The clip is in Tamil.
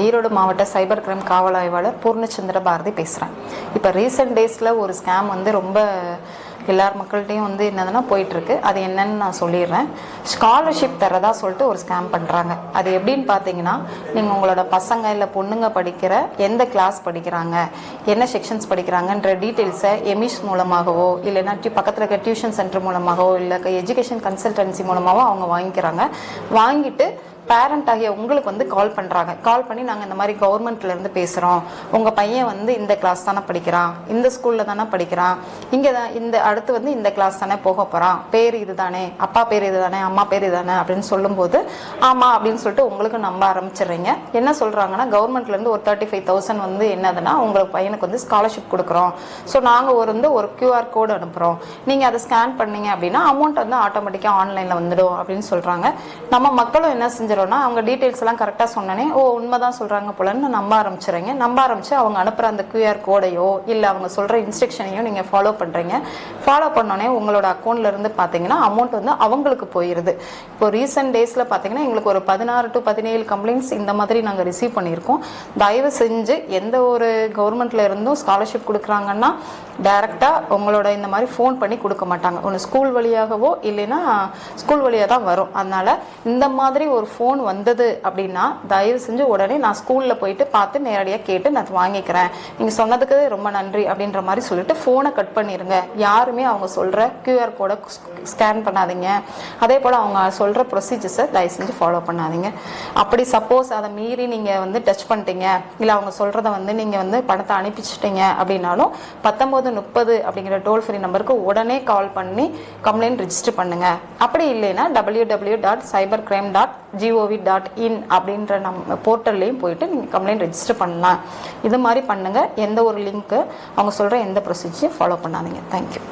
ஈரோடு மாவட்ட சைபர் கிரைம் காவல் ஆய்வாளர் பூர்ணச்சந்திர பாரதி பேசுகிறேன். இப்போ ரீசெண்ட் டேஸில் ஒரு ஸ்கேம் வந்து ரொம்ப எல்லார் மக்கள்கிட்டையும் வந்து என்னதுன்னா போயிட்டுருக்கு. அது என்னன்னு நான் சொல்லிடுறேன். ஸ்காலர்ஷிப் தரதா சொல்லிட்டு ஒரு ஸ்கேம் பண்ணுறாங்க. அது எப்படின்னு பார்த்தீங்கன்னா, நீங்கள் உங்களோட பசங்க இல்லை பொண்ணுங்க படிக்கிற எந்த கிளாஸ் படிக்கிறாங்க, என்ன செக்ஷன்ஸ் படிக்கிறாங்கன்ற டீட்டெயில்ஸை எமிஸ் மூலமாகவோ இல்லைன்னா பக்கத்தில் இருக்க டியூஷன் சென்டர் மூலமாகவோ இல்லை எஜுகேஷன் கன்சல்டன்சி மூலமாகவோ அவங்க வாங்கிக்கிறாங்க. வாங்கிட்டு பேரண்ட் ஆகிய உங்களுக்கு வந்து கால் பண்ணுறாங்க. கால் பண்ணி நாங்கள் இந்த மாதிரி கவர்மெண்ட்லேருந்து பேசுகிறோம், உங்கள் பையன் வந்து இந்த கிளாஸ் தானே படிக்கிறான், இந்த ஸ்கூலில் தானே படிக்கிறான், இங்கே தான் இந்த அடுத்து வந்து இந்த கிளாஸ் தானே போக போகிறான், பேர் இது தானே, அப்பா பேர் இது தானே, அம்மா பேர் இது தானே அப்படின்னு சொல்லும்போது ஆமாம் அப்படின்னு சொல்லிட்டு உங்களுக்கு நம்ப ஆரம்பிச்சிடுறீங்க. என்ன சொல்கிறாங்கன்னா, கவர்மெண்ட்லேருந்து ஒரு 35,000 வந்து என்னதுன்னா உங்களுக்கு பையனுக்கு வந்து ஸ்காலர்ஷிப் கொடுக்குறோம், ஸோ நாங்கள் ஒரு QR கோடு அனுப்புகிறோம், நீங்கள் அதை ஸ்கேன் பண்ணீங்க அப்படின்னா அமௌண்ட் வந்து ஆட்டோமேட்டிக்காக ஆன்லைனில் வந்துடும் அப்படின்னு சொல்கிறாங்க. நம்ம மக்களும் என்ன செஞ்சு அவங்க டீடைல்ஸ் எல்லாம் கரெக்டா சொன்னனே, ஓ உண்மைதான் சொல்றாங்க போலன்னு நம்ப ஆரம்பிச்சுறீங்க. நம்ப ஆரம்பிச்சு அவங்க அனுப்புற அந்த QR கோடையோ இல்ல அவங்க சொல்ற இன்ஸ்ட்ரக்ஷனையோ நீங்க ஃபாலோ பண்றீங்க. ஃபாலோ பண்ணோடனே உங்களோட அக்கௌண்ட்ல இருந்து பாத்தீங்கன்னா அமௌண்ட் வந்து அவங்களுக்கு போயிருது. இப்போ ரீசெண்ட் டேஸ்ல பாத்தீங்கன்னா எங்களுக்கு ஒரு 16 to 17 கம்ப்ளைண்ட்ஸ் இந்த மாதிரி நாங்க ரிசீவ் பண்ணியிருக்கோம். தயவு செஞ்சு எந்த ஒரு கவர்மெண்ட்ல இருந்தும் ஸ்காலர்ஷிப் கொடுக்குறாங்கன்னா டைரக்டா உங்களோட இந்த மாதிரி ஃபோன் பண்ணி கொடுக்க மாட்டாங்க. ஒன்று ஸ்கூல் வழியாகவோ இல்லைன்னா ஸ்கூல் வழியாக தான் வரும். அதனால இந்த மாதிரி ஒரு ஃபோன் வந்தது அப்படின்னா தயவு செஞ்சு உடனே நான் ஸ்கூலில் போயிட்டு பார்த்து நேரடியாக கேட்டு நான் வாங்கிக்கிறேன், நீங்கள் சொன்னதுக்கு ரொம்ப நன்றி அப்படின்ற மாதிரி சொல்லிட்டு ஃபோனை கட் பண்ணிடுங்க. யாருமே அவங்க சொல்கிற QR கோடை ஸ்கேன் பண்ணாதீங்க. அதே போல் அவங்க சொல்கிற ப்ரொசீஜர்ஸை தயவு செஞ்சு ஃபாலோ பண்ணாதீங்க. அப்படி சப்போஸ் அதை மீறி நீங்கள் வந்து டச் பண்ணிட்டீங்க இல்லை அவங்க சொல்கிறத வந்து நீங்கள் வந்து பணத்தை அனுப்பிச்சிட்டீங்க அப்படின்னாலும் 1930 அப்படிங்கிற டோல் ஃப்ரீ நம்பருக்கு உடனே கால் பண்ணி கம்ப்ளைண்ட் ரிஜிஸ்டர் பண்ணுங்க. அப்படி இல்லைன்னா www.cybercrime.gov.in அப்படின்ற நம்ம போர்ட்டல்லையும் போயிட்டு நீங்கள் கம்ப்ளைண்ட் ரெஜிஸ்டர் பண்ணலாம். இது மாதிரி பண்ணுங்க. எந்த ஒரு லிங்க்கு அவங்க சொல்கிற எந்த ப்ரொசீஜரையும் ஃபாலோ பண்ணாதீங்க. தேங்க்யூ.